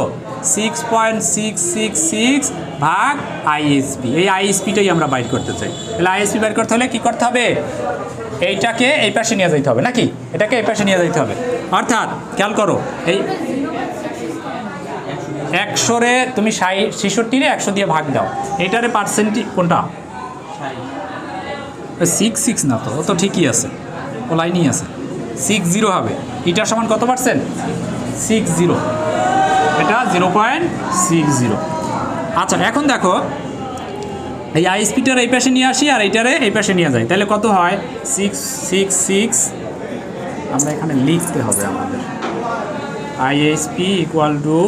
6.666 ভাগ IHP। এই IHPটাই আমরা বাইর করতে চাই। তাহলে IHP বাইর করতে হলে কি করতে হবে? এইটাকে এই পাশে নিয়ে যেতে হবে নাকি? এটাকে এই পাশে নিয়ে যেতে হবে। অর্থাৎ খেয়াল করো, এই 100-রে তুমি 66-রে 100 দিয়ে ভাগ দাও। এইটারে পার্সেন্টই কোনটা? 66 না তো, ও তো ঠিকই আছে, ও লাইনই আছে। 60 হবে। এটার সমান কত পার্সেন্ট? 60। এটা 0.60। আচ্ছা, এখন দেখো এই IHPটার এই পাশে নিয়ে আসি আর এইটারে এই পাশে নিয়ে যাই, তাহলে কত হয়? 666। আমরা এখানে লিখতে হবে আমাদের IHP ইকুয়াল টু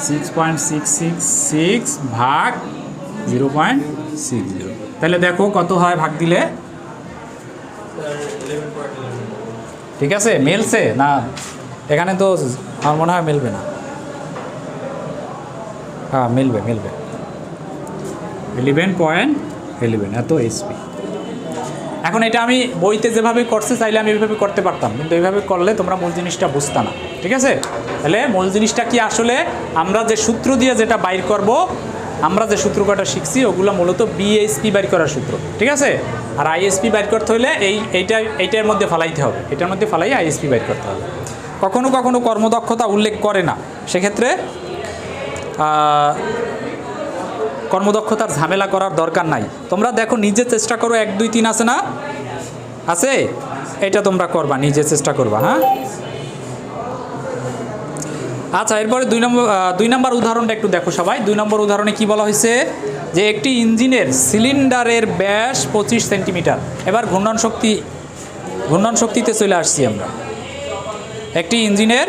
6.666 ভাগ 0.60। তাহলে দেখো কত হয় ভাগ দিলে? ঠিক আছে, মিলছে না? এখানে তো আমার মনে হয় মিলবে না। হ্যাঁ, মিলবে 11.11 এত HP। এখন এটা আমি বইতে যেভাবে করছে চাইলে আমি এইভাবে করতে পারতাম, কিন্তু এইভাবে করলে তোমরা মূল জিনিসটা বুঝতা না। ঠিক আছে, তাহলে মূল জিনিসটা কি? আসলে আমরা যে সূত্র দিয়ে যেটা বাইর করব, আমরা যে সূত্র কটা শিখছি ওগুলো মূলত BHP বাইর করার সূত্র। ঠিক আছে, আর IHP বাইর করতে হলে এইটার মধ্যে ফালাইতে হবে, এটার মধ্যে ফালাই IHP বাইর করতে হবে। কখনো কখনো কর্মদক্ষতা উল্লেখ করে না, সেক্ষেত্রে কর্মদক্ষতার ঝামেলা করার দরকার নাই। তোমরা দেখো, নিজে চেষ্টা করো, 1 2 3 আছে না? আছে, এটা তোমরা করবা, নিজে চেষ্টা করবা। হ্যাঁ, আচ্ছা, এরপরে 2 নম্বর উদাহরণটা একটু দেখো সবাই। 2 নম্বর উদাহরণে কি বলা হয়েছে? যে একটি ইঞ্জিনের সিলিন্ডারের ব্যাস 25 সেন্টিমিটার। এবার ঘূর্ণন শক্তিতে চলে আসছি আমরা। একটি ইঞ্জিনের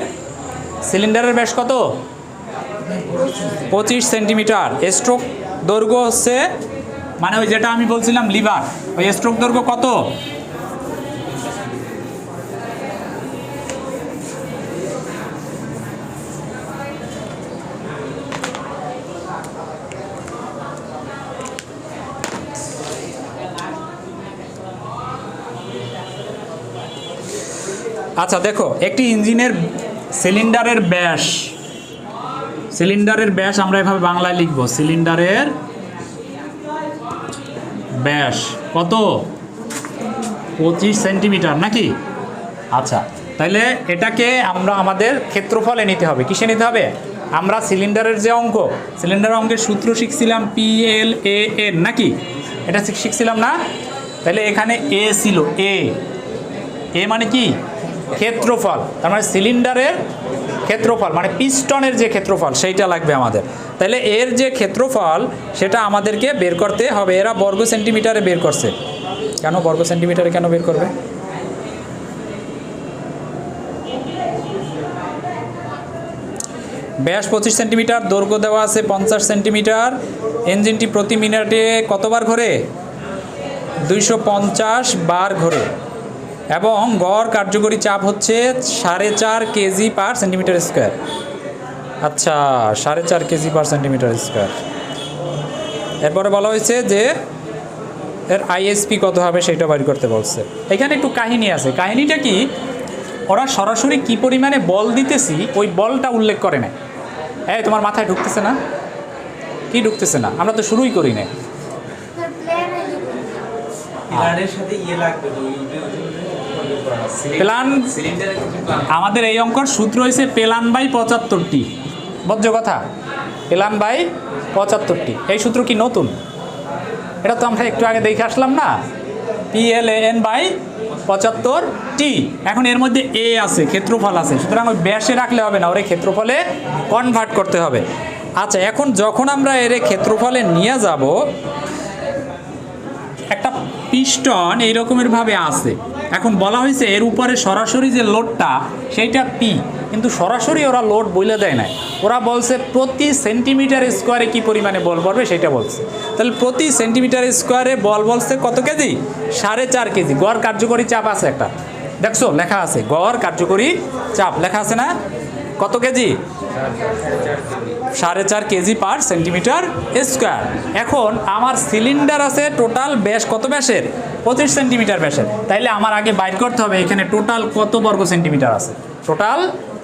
সিলিন্ডারের ব্যাস কত? 25 সেন্টিমিটার। স্ট্রোক দৈর্ঘ্য হচ্ছে, মানে ওই যেটা আমি বলছিলাম লিভার, ওই স্ট্রোক দৈর্ঘ্য কত? আচ্ছা দেখো, একটি ইঞ্জিনের সিলিন্ডারের ব্যাস আমরা এভাবে বাংলায় লিখব, সিলিন্ডারের ব্যাস কত? 25 সেন্টিমিটার নাকি? আচ্ছা, তাহলে এটাকে আমরা আমাদের ক্ষেত্রফলে নিতে হবে। কিসে নিতে হবে? আমরা সিলিন্ডারের যে অঙ্ক, সিলিন্ডারের অঙ্কের সূত্র শিখছিলাম PLAN নাকি? এটা শিখছিলাম না? তাহলে এখানে এ ছিল, এ মানে কি? ক্ষেত্রফল। তার মানে সিলিন্ডারের ক্ষেত্রফল মানে পিস্টনের যে ক্ষেত্রফল সেইটা লাগবে আমাদের। তাহলে এর যে ক্ষেত্রফল সেটা আমাদেরকে বের করতে হবে। এরা বর্গ সেন্টিমিটারে বের করছে। কেন বর্গ সেন্টিমিটারে কেন বের করবে? ব্যাস 25 সেন্টিমিটার, দৈর্ঘ্য দেওয়া আছে 50 সেন্টিমিটার। ইঞ্জিনটি প্রতি মিনিটে কতবার ঘোরে? 250 বার ঘোরে এবং গড় কার্যকরী চাপ হচ্ছে 4.5 কেজি পার সেন্টিমিটার স্কোয়ার। আচ্ছা, 4.5 কেজি পার সেন্টিমিটার স্কোয়ার। এরপরে বলা হয়েছে যে এর IHP কত হবে সেটা বাইর করতে বলছে। এখানে একটু কাহিনী আছে। কাহিনীটা কি? ওরা সরাসরি কি পরিমাণে বল দিতেছি ওই বলটা উল্লেখ করে না। হ্যাঁ, তোমার মাথায় ঢুকতেছে না? কি ঢুকতেছে না? আমরা তো শুরুই করি না। প্লান, আমাদের এই অঙ্কর সূত্র হয়েছে প্লান/75টি। বুঝছ কথা? প্লান/75টি। এই সূত্র কি নতুন? এটা তো আমরা একটু আগে দেখে আসলাম না, PLAN/75T। এখন এর মধ্যে এ আছে, ক্ষেত্রফল আছে, সুতরাং ওই ব্যাসে রাখলে হবে না, ওরে ক্ষেত্রফলে কনভার্ট করতে হবে। আচ্ছা, এখন যখন আমরা এর ক্ষেত্রফলে নিয়ে যাব, একটা পিস্টন এইরকমের ভাবে আছে, এখন বলা হয়েছে এর উপরে সরাসরি যে লোডটা সেইটা পি, কিন্তু সরাসরি ওরা লোড বলে দেয় না, ওরা বলছে প্রতি সেন্টিমিটার স্কোয়ারে কি পরিমাণে বল পড়বে সেটা বলছে। তাহলে প্রতি সেন্টিমিটার স্কোয়ারে বল বলছে কত কেজি? 4.5 কেজি। গড় কার্যকরী চাপ আছে একটা, দেখছো লেখা আছে, গড় কার্যকরী চাপ লেখা আছে না? কত কেজি? 4.5 কেজি পার সেন্টিমিটার স্কোয়ার। এখন আমার সিলিন্ডার আছে টোটাল ব্যাস কত ব্যাসের? 25 সেন্টিমিটার ব্যাসের। তাইলে আমার আগে বাইর করতে হবে এখানে টোটাল কত বর্গ সেন্টিমিটার আছে, টোটাল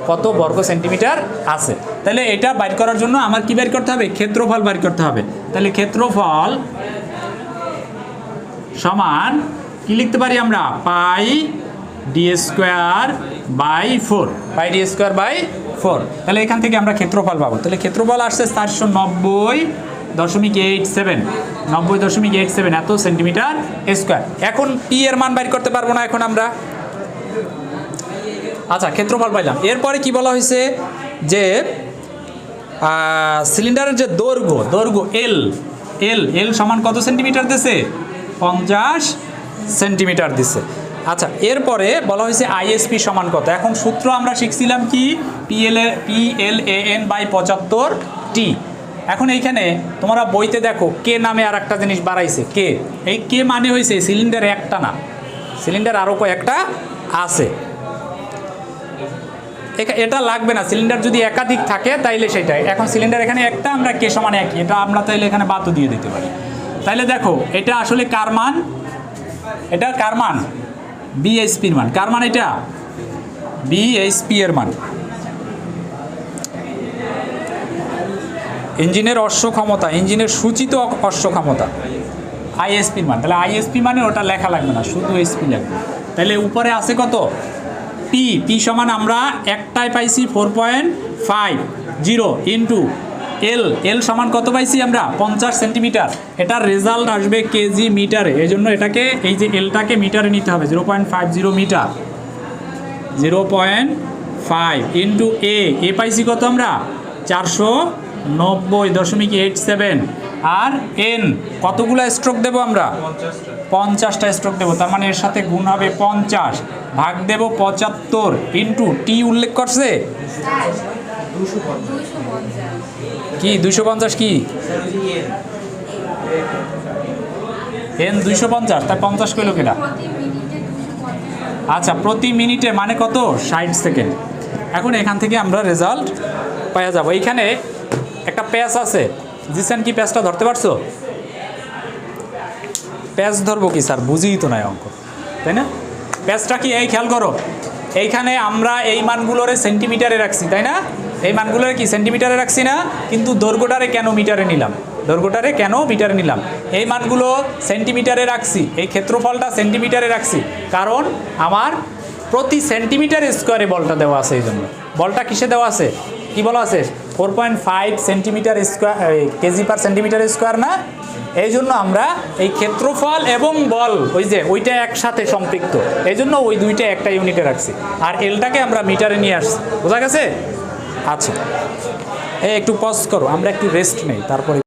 কত বর্গ সেন্টিমিটার আছে। তাহলে এটা বাইর করার জন্য আমার কি বের করতে হবে? ক্ষেত্রফল বাইর করতে হবে। তাহলে ক্ষেত্রফল সমান কি লিখতে পারি আমরা? Pi d square by 4, pi d square by 4। তাহলে এখান থেকে আমরা ক্ষেত্রফল পাবো। তাহলে ক্ষেত্রফল আসছে 490.87, 90.87 এত সেন্টিমিটার স্কোয়ার। এখন পি এর মান বাইর করতে পারবো না এখন আমরা। আচ্ছা, ক্ষেত্রফল পাইলাম। এরপরে কি বলা হয়েছে যে সিলিন্ডারের যে দৈর্ঘ্য এল এল এল সমান কত সেন্টিমিটার দিছে? 50 সেন্টিমিটার দিছে। আচ্ছা, এরপরে বলা হয়েছে আইএসপি সমান কত। এখন সূত্র আমরা শিখছিলাম কি? PLAN/75T। এখন এইখানে তোমরা বইতে দেখো কে নামে আর একটা জিনিস বাড়াইছে, কে। এই কে মানে হয়েছে সিলিন্ডার একটা না, সিলিন্ডার আরও কয়েকটা আছে। এটা লাগবে না, সিলিন্ডার যদি একাধিক থাকে তাইলে সেটাই। এখন সিলিন্ডার এখানে একটা, আমরা কে সমান একই, এটা আমরা তাইলে এখানে বাতও দিয়ে দিতে পারি। তাইলে দেখো এটা আসলে কার মান? এটা কার মান? বিএইচপির মান। কার মান এটা? বিএইচপি এর মান। ইঞ্জিনের অশ্ব ক্ষমতা, ইঞ্জিনের সূচিত অশ্ব ক্ষমতা, আইএসপির মান। তাহলে আইএসপি মানে ওটা লেখা লাগবে না, শুধু এসপি লাগবে। তাহলে উপরে আছে কত? পি সমান আমরা একটাই পাইছি 4.50 ইন্টু এল সমান কত পাইছি আমরা? 50 সেন্টিমিটার। এটার রেজাল্ট আসবে কেজি মিটারে, এই জন্য এটাকে এই যে এলটাকে মিটারে নিতে হবে। 0.50 মিটার, 0.5 ইন্টু এ পাইছি কত আমরা? 490.87। আর এন কতগুলো স্ট্রোক দেবো আমরা? 50টা স্ট্রোক দেবো। তার মানে এর সাথে গুণ হবে 50, ভাগ দেব 75 ইন্টু টি উল্লেখ করছে কি? 250 কি? এন 250, তাই 50 কইল কেটা? আচ্ছা, প্রতি মিনিটে মানে কত? 60 সেকেন্ড। এখন এখান থেকে আমরা রেজাল্ট পাওয়া যাব। এইখানে একটা প্যাচ আছে, জিসান কি প্যাচটা ধরতে পারছো? প্যাচ ধরবো কি স্যার? বুঝিই তো নাই অঙ্ক, তাই না? প্যাচটা কি? এই খেয়াল করো, এইখানে আমরা এই মানগুলোরে সেন্টিমিটারে রাখছি, তাই না? এই মানগুলোরে কি সেন্টিমিটারে রাখছি না? কিন্তু দৈর্ঘ্যটারে কেন মিটারে নিলাম? দৈর্ঘ্যটারে কেন মিটারে নিলাম? এই মানগুলো সেন্টিমিটারে রাখছি, এই ক্ষেত্রফলটা সেন্টিমিটারে রাখছি, কারণ আমার প্রতি সেন্টিমিটার স্কোয়ারে বলটা দেওয়া আছে। এই জন্য বলটা কিসে দেওয়া আছে? কি বলা আছে? 4.5 সেন্টিমিটার স্কোয়ার, কেজি পার সেন্টিমিটার স্কোয়ার না? এই জন্য আমরা এই ক্ষেত্রফল এবং বল ওই যে ওইটা একসাথে সম্পৃক্ত, এই জন্য ওই দুইটা একটা ইউনিটে রাখছি, আর এলটাকে আমরা মিটারে নিয়ে আসছি। বোঝা গেছে? আচ্ছা, একটু পজ করো, আমরা একটু রেস্ট নেই, তারপরে